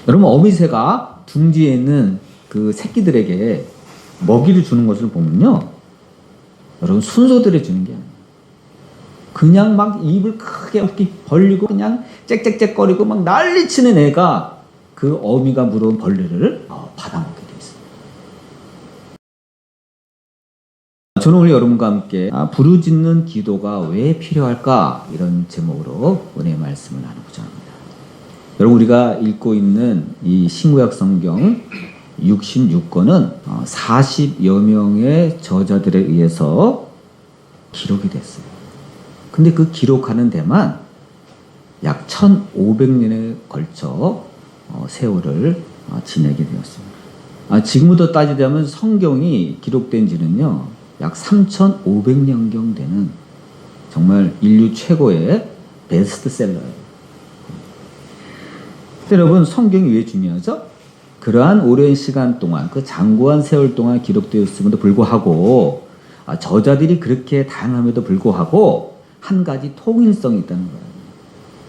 여러분, 어미새가 둥지에 있는 그 새끼들에게 먹이를 주는 것을 보면요, 여러분, 순서대로 주는 게 아니에요. 그냥 막 입을 크게 이렇게 벌리고 그냥 짹짹짹거리고 막 난리치는 애가 그 어미가 물어온 벌레를 받아먹게 돼 있어요. 저는 오늘 여러분과 함께 부르짖는 기도가 왜 필요할까? 이런 제목으로 은혜의 말씀을 나누고자 합니다. 여러분, 우리가 읽고 있는 이 신구약 성경 66권은 40여 명의 저자들에 의해서 기록이 됐어요. 근데 그 기록하는 데만 약 1500년에 걸쳐 세월을 지내게 되었습니다. 지금부터 따지자면 성경이 기록된 지는요, 약 3500년경 되는 정말 인류 최고의 베스트셀러예요. 여러분, 성경이 왜 중요하죠? 그러한 오랜 시간 동안, 그 장구한 세월 동안 기록되었음에도 불구하고, 저자들이 그렇게 다양함에도 불구하고 한 가지 통일성이 있다는 거예요.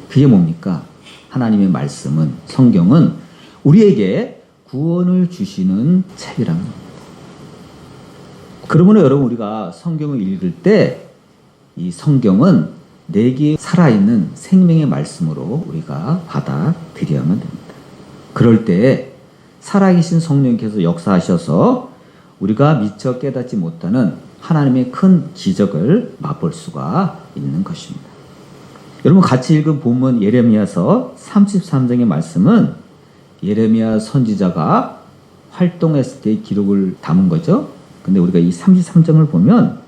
그게 뭡니까? 하나님의 말씀은, 성경은 우리에게 구원을 주시는 책이라는 겁니다. 그러므로 여러분, 우리가 성경을 읽을 때 이 성경은 내게 살아있는 생명의 말씀으로 우리가 받아들여야만 됩니다. 그럴 때 살아계신 성령께서 역사하셔서 우리가 미처 깨닫지 못하는 하나님의 큰 기적을 맛볼 수가 있는 것입니다. 여러분, 같이 읽은 본문 예레미야서 33장의 말씀은 예레미야 선지자가 활동했을 때의 기록을 담은 거죠. 근데 우리가 이 33장을 보면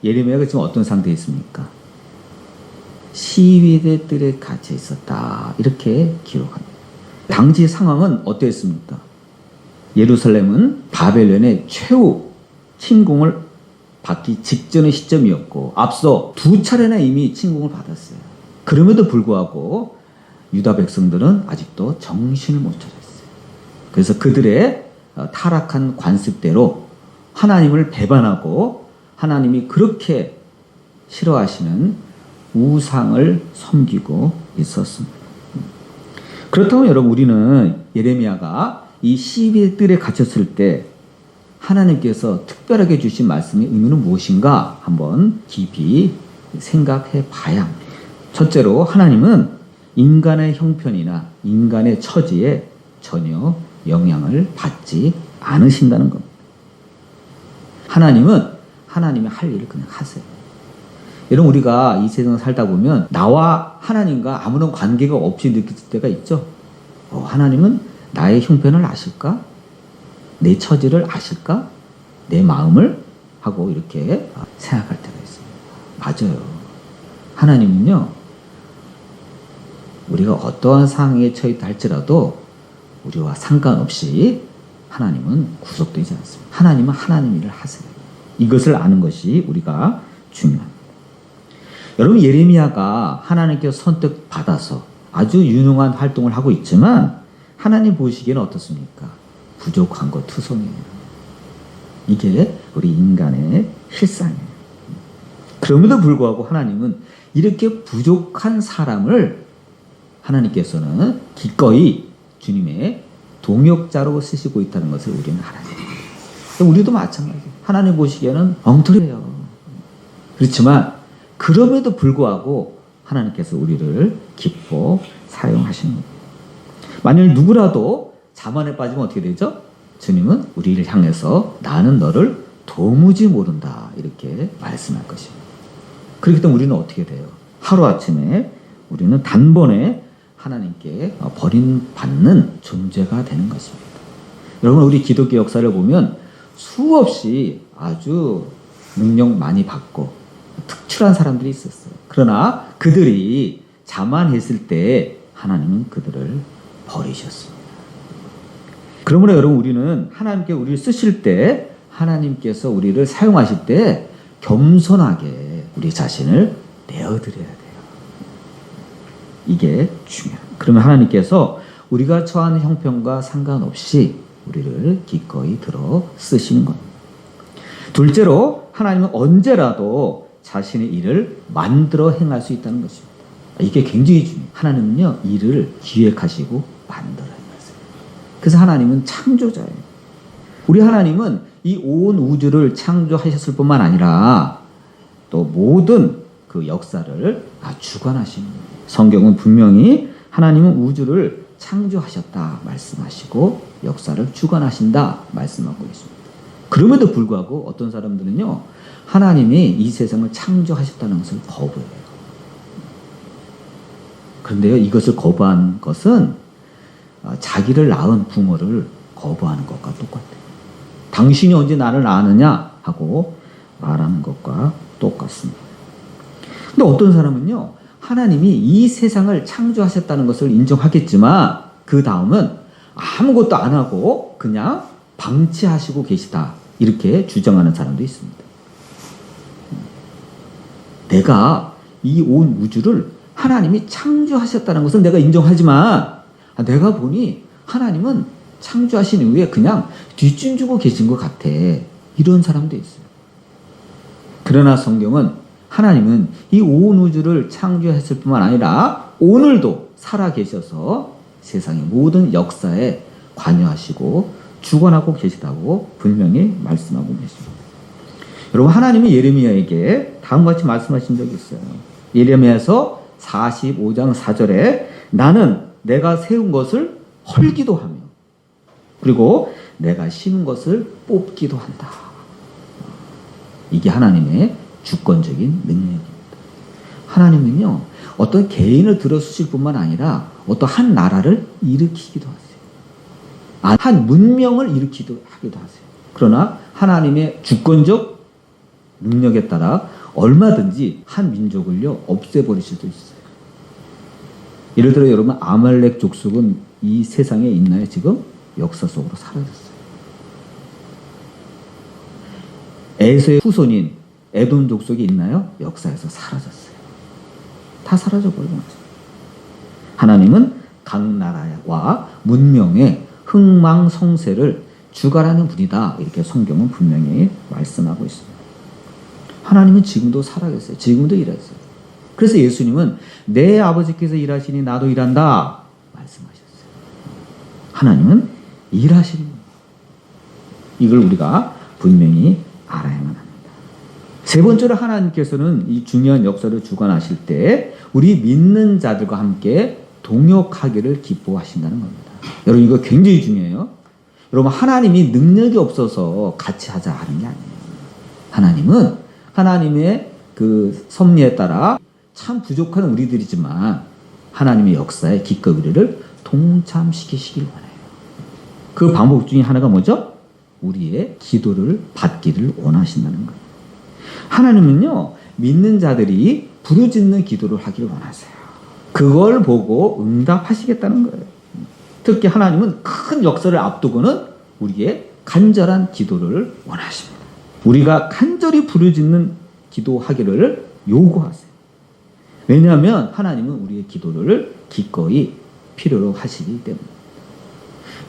예레미야가 지금 어떤 상태에 있습니까? 시위대 뜰에 갇혀 있었다, 이렇게 기록합니다. 당시 상황은 어땠습니까? 예루살렘은 바벨론의 최후 침공을 받기 직전의 시점이었고, 앞서 2차례나 이미 침공을 받았어요. 그럼에도 불구하고 유다 백성들은 아직도 정신을 못 차렸어요. 그래서 그들의 타락한 관습대로 하나님을 배반하고 하나님이 그렇게 싫어하시는 우상을 섬기고 있었습니다. 그렇다면 여러분, 우리는 예레미야가 이 시비들에 갇혔을 때 하나님께서 특별하게 주신 말씀의 의미는 무엇인가 한번 깊이 생각해 봐야 합니다. 첫째로, 하나님은 인간의 형편이나 인간의 처지에 전혀 영향을 받지 않으신다는 겁니다. 하나님은 하나님의 할 일을 그냥 하세요. 여러분, 우리가 이 세상을 살다 보면 나와 하나님과 아무런 관계가 없이 느낄 때가 있죠. 하나님은 나의 형편을 아실까? 내 처지를 아실까? 내 마음을? 하고 이렇게 생각할 때가 있습니다. 맞아요. 하나님은요, 우리가 어떠한 상황에 처했다 할지라도 우리와 상관없이 하나님은 구속되지 않습니다. 하나님은 하나님 일을 하세요. 이것을 아는 것이 우리가 중요합니다. 여러분, 예레미야가 하나님께서 선택받아서 아주 유능한 활동을 하고 있지만 하나님 보시기에는 어떻습니까? 부족한 것 투성이에요. 이게 우리 인간의 실상이에요. 그럼에도 불구하고 하나님은 이렇게 부족한 사람을 하나님께서는 기꺼이 주님의 동역자로 쓰시고 있다는 것을 우리는 알아야 됩니다. 우리도 마찬가지예요. 하나님 보시기에는 엉터리예요. 그렇지만 그럼에도 불구하고 하나님께서 우리를 기뻐 사용하시는 거예요. 만일 누구라도 자만에 빠지면 어떻게 되죠? 주님은 우리를 향해서 나는 너를 도무지 모른다, 이렇게 말씀할 것입니다. 그렇기 때문에 우리는 어떻게 돼요? 하루아침에 우리는 단번에 하나님께 버림받는 존재가 되는 것입니다. 여러분, 우리 기독교 역사를 보면 수없이 아주 능력 많이 받고 특출한 사람들이 있었어요. 그러나 그들이 자만했을 때 하나님은 그들을 버리셨습니다. 그러므로 여러분, 우리는 하나님께 우리를 쓰실 때, 하나님께서 우리를 사용하실 때 겸손하게 우리 자신을 내어드려야 돼요. 이게 중요해요. 그러면 하나님께서 우리가 처한 형편과 상관없이 우리를 기꺼이 들어 쓰시는 겁니다. 둘째로, 하나님은 언제라도 자신의 일을 만들어 행할 수 있다는 것입니다. 이게 굉장히 중요해요. 하나님은요, 일을 기획하시고 만들어 행하세요. 그래서 하나님은 창조자예요. 우리 하나님은 이 온 우주를 창조하셨을 뿐만 아니라 또 모든 그 역사를 주관하시는 거예요. 성경은 분명히 하나님은 우주를 창조하셨다 말씀하시고 역사를 주관하신다 말씀하고 있습니다. 그럼에도 불구하고 어떤 사람들은요, 하나님이 이 세상을 창조하셨다는 것을 거부해요. 그런데요, 이것을 거부한 것은 자기를 낳은 부모를 거부하는 것과 똑같아요. 당신이 언제 나를 낳았느냐 하고 말하는 것과 똑같습니다. 근데 어떤 사람은요, 하나님이 이 세상을 창조하셨다는 것을 인정하겠지만 그 다음은 아무것도 안 하고 그냥 방치하시고 계시다, 이렇게 주장하는 사람도 있습니다. 내가 이 온 우주를 하나님이 창조하셨다는 것을 내가 인정하지만 내가 보니 하나님은 창조하신 이후에 그냥 뒷짐지고 계신 것 같아, 이런 사람도 있어요. 그러나 성경은 하나님은 이 온 우주를 창조했을 뿐만 아니라 오늘도 살아 계셔서 세상의 모든 역사에 관여하시고 주관하고 계시다고 분명히 말씀하고 계십니다. 여러분, 하나님이 예레미야에게 다음과 같이 말씀하신 적이 있어요. 예레미야서 45장 4절에 나는 내가 세운 것을 헐기도 하며 그리고 내가 심은 것을 뽑기도 한다. 이게 하나님의 주권적인 능력입니다. 하나님은요, 어떤 개인을 들어쓰실 뿐만 아니라 어떤 한 나라를 일으키기도 하세요. 한 문명을 일으키기도 하세요. 그러나 하나님의 주권적 능력에 따라 얼마든지 한 민족을요, 없애버리실 수도 있어요. 예를 들어 여러분, 아말렉 족속은 이 세상에 있나요? 지금 역사 속으로 사라졌어요. 에서의 후손인 에돔 족속이 있나요? 역사에서 사라졌어요. 다 사라져버리고 말았어요. 하나님은 각 나라와 문명의 흥망성쇠를 주관하는 분이다, 이렇게 성경은 분명히 말씀하고 있습니다. 하나님은 지금도 살아계세요. 지금도 일하세요. 그래서 예수님은 내 아버지께서 일하시니 나도 일한다 말씀하셨어요. 하나님은 일하시는 겁니다. 이걸 우리가 분명히 알아야만 합니다. 세 번째로 하나님께서는 이 중요한 역사를 주관하실 때 우리 믿는 자들과 함께 동역하기를 기뻐하신다는 겁니다. 여러분, 이거 굉장히 중요해요. 여러분, 하나님이 능력이 없어서 같이 하자 하는 게 아니에요. 하나님은 하나님의 그 섭리에 따라 참 부족한 우리들이지만 하나님의 역사에 기꺼이 우리를 동참시키시길 원해요. 그 방법 중에 하나가 뭐죠? 우리의 기도를 받기를 원하신다는 거예요. 하나님은요, 믿는 자들이 부르짖는 기도를 하기를 원하세요. 그걸 보고 응답하시겠다는 거예요. 특히 하나님은 큰 역사를 앞두고는 우리의 간절한 기도를 원하십니다. 우리가 간절히 부르짖는 기도하기를 요구하세요. 왜냐하면 하나님은 우리의 기도를 기꺼이 필요로 하시기 때문에.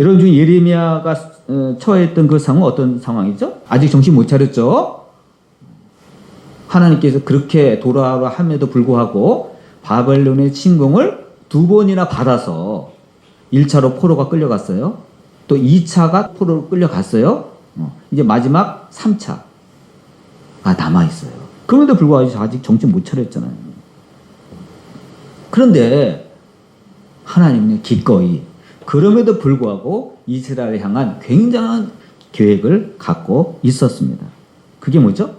여러분 중에 예레미야가 처했던 그 상황은 어떤 상황이죠? 아직 정신 못 차렸죠? 하나님께서 그렇게 돌아오라 함에도 불구하고 바벨론의 침공을 2번이나 받아서 1차로 포로가 끌려갔어요. 또 2차가 포로로 끌려갔어요. 이제 마지막 3차가 남아있어요. 그런데도 불구하고 아직 정신 못 차렸잖아요. 그런데 하나님은 기꺼이, 그럼에도 불구하고 이스라엘을 향한 굉장한 계획을 갖고 있었습니다. 그게 뭐죠?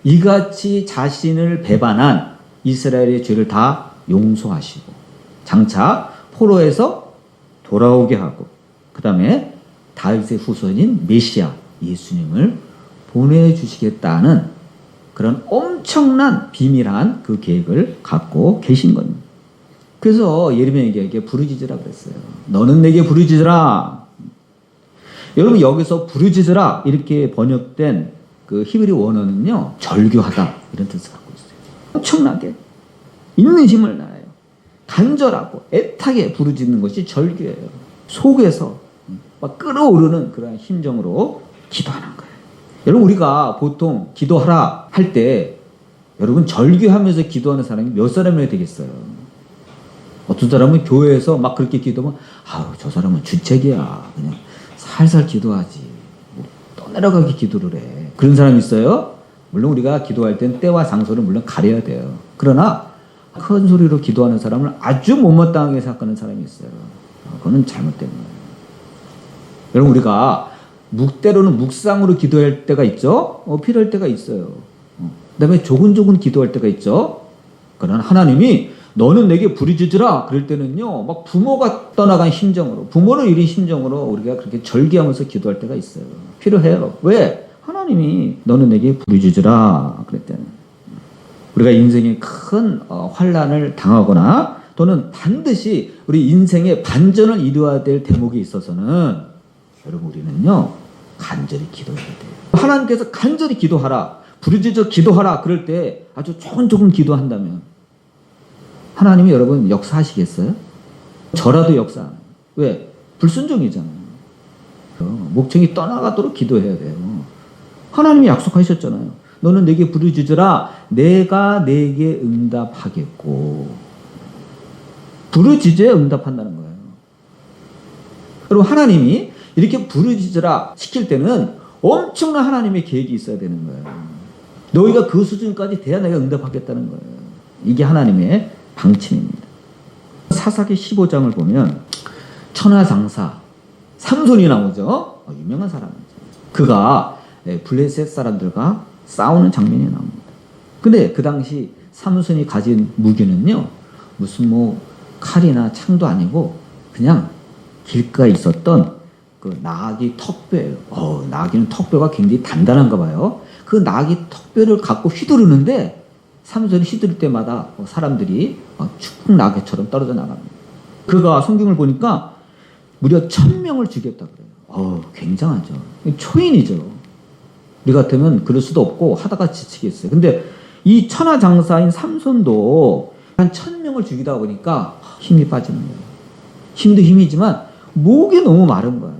이같이 자신을 배반한 이스라엘의 죄를 다 용서하시고 장차 포로에서 돌아오게 하고 그 다음에 다윗의 후손인 메시아 예수님을 보내주시겠다는 그런 엄청난 비밀한 그 계획을 갖고 계신 겁니다. 그래서 예레미야에게 부르짖으라 그랬어요. 너는 내게 부르짖으라. 여러분, 여기서 부르짖으라 이렇게 번역된 그 히브리 원어는요, 절규하다 이런 뜻을 갖고 있어요. 엄청나게 있는 힘을 다해요. 간절하고 애타게 부르짖는 것이 절규예요. 속에서 막 끌어오르는 그런 심정으로 기도하는 거예요. 여러분, 우리가 보통 기도하라 할 때 여러분 절규하면서 기도하는 사람이 몇 사람이나 되겠어요? 어떤 사람은 교회에서 막 그렇게 기도하면 아유 저 사람은 주책이야. 그냥 살살 기도하지. 뭐 떠내려가게 기도를 해. 그런 사람이 있어요. 물론 우리가 기도할 땐 때와 장소를 물론 가려야 돼요. 그러나 큰 소리로 기도하는 사람을 아주 못마땅하게 생각하는 사람이 있어요. 그거는 잘못된 거예요. 여러분 우리가 때로는 묵상으로 기도할 때가 있죠. 필요할 때가 있어요. 그다음에 조근조근 기도할 때가 있죠. 그러나 하나님이 너는 내게 부르짖으라 그럴 때는요. 막 부모가 떠나간 심정으로 부모를 잃은 심정으로 우리가 그렇게 절기하면서 기도할 때가 있어요. 필요해요. 왜? 하나님이 너는 내게 부르짖으라 그랬대요. 우리가 인생에 큰 환난을 당하거나 또는 반드시 우리 인생의 반전을 이루어야 될 대목이 있어서는 여러분 우리는요 간절히 기도해야 돼요. 하나님께서 간절히 기도하라 부르짖어 기도하라 그럴 때 아주 조금 기도한다면 하나님이 여러분 역사하시겠어요? 저라도 역사 안 해요. 왜? 불순종이잖아요. 목청이 떠나가도록 기도해야 돼요. 하나님이 약속하셨잖아요. 너는 내게 부르짖으라 내가 내게 응답하겠고. 부르짖어야 응답한다는 거예요. 그리고 하나님이 이렇게 부르짖으라 시킬 때는 엄청난 하나님의 계획이 있어야 되는 거예요. 너희가 그 수준까지 돼야 내가 응답하겠다는 거예요. 이게 하나님의 방침입니다. 사사기 15장을 보면 천하장사 삼손이 나오죠. 유명한 사람이죠. 그가 블레셋 사람들과 싸우는 장면이 나옵니다. 근데 그 당시 삼손이 가진 무기는요. 무슨 뭐 칼이나 창도 아니고 그냥 길가에 있었던 그 나귀 턱뼈예요. 나귀는 턱뼈가 굉장히 단단한가 봐요. 그 나귀 턱뼈를 갖고 휘두르는데 삼손이 휘두를 때마다 사람들이 축복 나귀처럼 떨어져 나갑니다. 그가 성경을 보니까 무려 1000명을 죽였다 그래요. 굉장하죠. 초인이죠. 우리 같으면 그럴 수도 없고 하다가 지치겠어요. 근데 이 천하장사인 삼손도 한 1000명을 죽이다 보니까 힘이 빠지는 거예요. 힘도 힘이지만 목이 너무 마른 거예요.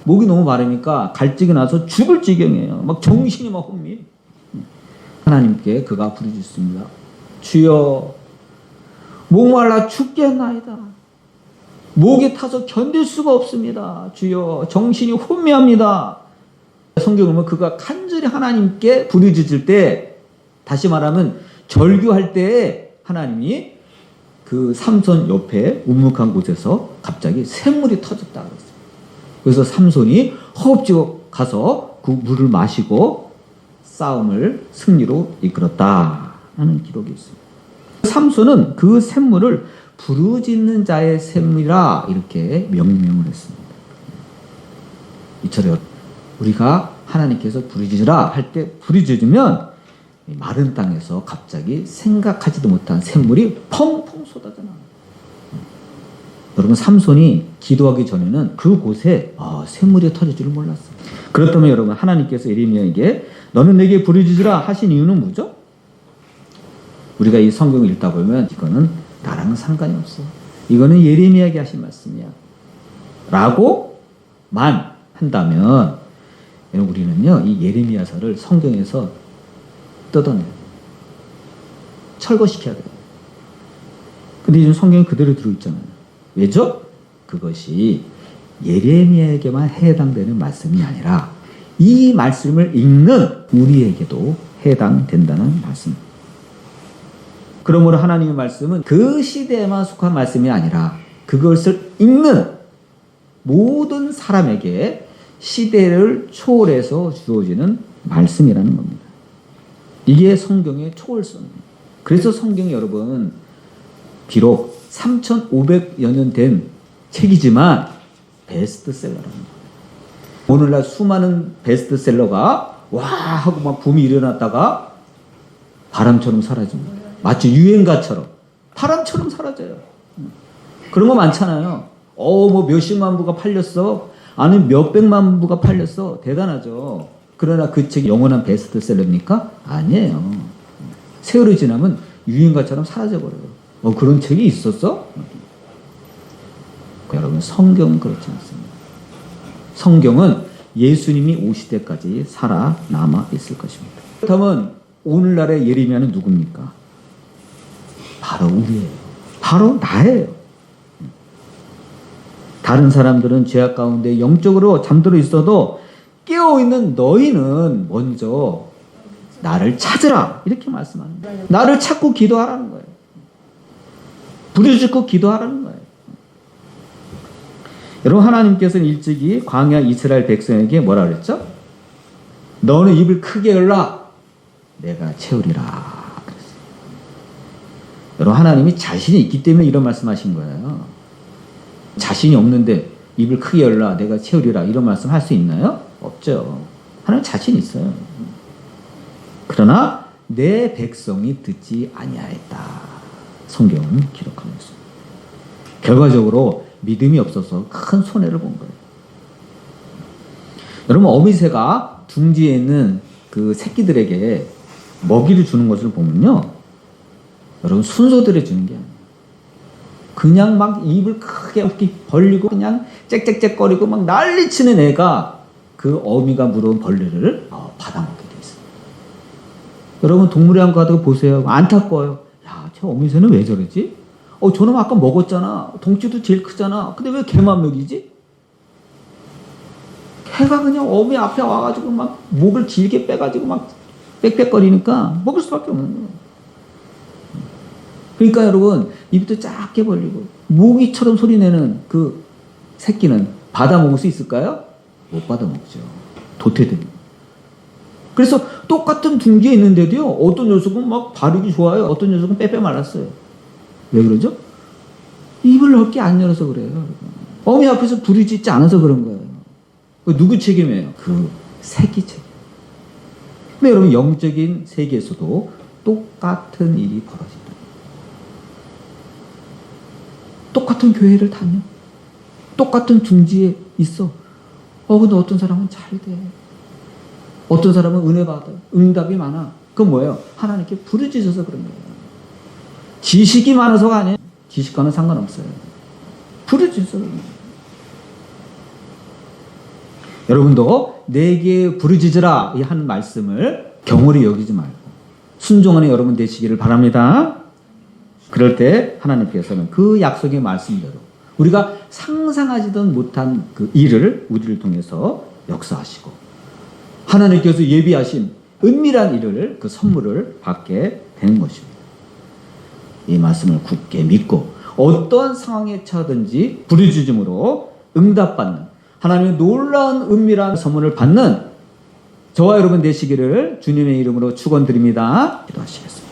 목이 너무 마르니까 갈증이 나서 죽을 지경이에요. 막 정신이 막 혼미. 하나님께 그가 부르짖습니다. 주여 목말라 죽겠나이다. 목이 타서 견딜 수가 없습니다. 주여 정신이 혼미합니다. 성경을 보면 그가 간절히 하나님께 부르짖을 때 다시 말하면 절규할 때에 하나님이 그 삼손 옆에 우묵한 곳에서 갑자기 샘물이 터졌다 그랬어요. 그래서 삼손이 허겁지겁 가서 그 물을 마시고 싸움을 승리로 이끌었다 하는 기록이 있습니다. 삼손은 그 샘물을 부르짖는 자의 샘이라 이렇게 명명을 했습니다. 이처럼 우리가 하나님께서 부르짖으라 할 때 부르짖으면 마른 땅에서 갑자기 생각하지도 못한 샘물이 펑펑 쏟아져 나와요. 여러분 삼손이 기도하기 전에는 그곳에 샘물이 터질 줄 몰랐어요. 그렇다면 여러분 하나님께서 예레미야에게 너는 내게 부르짖으라 하신 이유는 뭐죠? 우리가 이 성경을 읽다 보면 이거는 나랑은 상관이 없어. 이거는 예레미야에게 하신 말씀이야. 라고만 한다면 우리는요 이 예레미야서를 성경에서 뜯어내요. 철거시켜야 돼요. 근데 지금 성경이 그대로 들어있잖아요. 왜죠? 그것이 예레미야에게만 해당되는 말씀이 아니라 이 말씀을 읽는 우리에게도 해당된다는 말씀입니다. 그러므로 하나님의 말씀은 그 시대에만 속한 말씀이 아니라 그것을 읽는 모든 사람에게 시대를 초월해서 주어지는 말씀이라는 겁니다. 이게 성경의 초월성입니다. 그래서 성경이 여러분 비록 3,500여 년 된 책이지만 베스트셀러랍니다. 오늘날 수많은 베스트셀러가 와 하고 막 붐이 일어났다가 바람처럼 사라집니다. 마치 유행가처럼 바람처럼 사라져요. 그런 거 많잖아요. 뭐 몇십만 부가 팔렸어. 아니면 몇백만 부가 팔렸어. 대단하죠. 그러나 그 책이 영원한 베스트셀러입니까? 아니에요. 세월이 지나면 유행가처럼 사라져버려요. 그런 책이 있었어? 여러분 성경은 그렇지 않습니다. 성경은 예수님이 오실 때까지 살아남아 있을 것입니다. 그렇다면 오늘날의 예레미야는 누굽니까? 바로 우리예요. 바로 나예요. 다른 사람들은 죄악 가운데 영적으로 잠들어 있어도 깨어있는 너희는 먼저 나를 찾으라 이렇게 말씀하는 거예요. 나를 찾고 기도하라는 거예요. 부르짖고 기도하라는 거예요. 여러분, 하나님께서는 일찍이 광야 이스라엘 백성에게 뭐라 그랬죠? 너는 입을 크게 열라 내가 채우리라 그랬어요. 여러분, 하나님이 자신이 있기 때문에 이런 말씀하신 거예요. 자신이 없는데 입을 크게 열라 내가 채우리라 이런 말씀 할 수 있나요? 없죠. 하나님 자신이 있어요. 그러나 내 백성이 듣지 아니하였다. 성경은 기록하고 있습니다. 결과적으로 믿음이 없어서 큰 손해를 본 거예요. 여러분, 어미새가 둥지에 있는 그 새끼들에게 먹이를 주는 것을 보면요, 여러분, 순서대로 주는 게 아니에요. 그냥 막 입을 크게 벌리고 그냥 짹짹짹거리고 막 난리치는 애가 그 어미가 물어온 벌레를 받아먹게 돼 있어요. 여러분, 동물의관 가도 보세요. 안타까워요. 야, 저 어미새는 왜 저러지? 저놈 아까 먹었잖아. 덩치도 제일 크잖아. 근데 왜 걔만 먹이지? 걔가 그냥 어미 앞에 와가지고 막 목을 길게 빼가지고 막 빽빽거리니까 먹을 수밖에 없는 거예요. 그러니까 여러분, 입도 작게 벌리고 모기처럼 소리내는 그 새끼는 받아먹을 수 있을까요? 못 받아먹죠. 도태됩니다. 그래서 똑같은 둥지에 있는데도요, 어떤 녀석은 막 발육이 좋아요. 어떤 녀석은 빼빼 말랐어요. 왜 그러죠? 입을 넓게 안 열어서 그래요. 어미 앞에서 부르짖지 않아서 그런 거예요. 누구 책임이에요? 그 새끼 책임. 근데 여러분, 영적인 세계에서도 똑같은 일이 벌어진다. 똑같은 교회를 다녀. 똑같은 둥지에 있어. 근데 어떤 사람은 잘 돼. 어떤 사람은 은혜 받아. 응답이 많아. 그건 뭐예요? 하나님께 부르짖어서 그런 거예요. 지식이 많아서가 아니에요. 지식과는 상관없어요. 부르짖어서 그런 거예요. 여러분도 내게 부르짖으라 이 한 말씀을 경홀히 여기지 말고 순종하는 여러분 되시기를 바랍니다. 그럴 때 하나님께서는 그 약속의 말씀대로 우리가 상상하지도 못한 그 일을 우리를 통해서 역사하시고 하나님께서 예비하신 은밀한 일을, 그 선물을 받게 되는 것입니다. 이 말씀을 굳게 믿고 어떤 상황에 처하든지 부르짖음으로 응답받는 하나님의 놀라운 은밀한 선물을 받는 저와 여러분 되시기를 주님의 이름으로 축원드립니다. 기도하시겠습니다.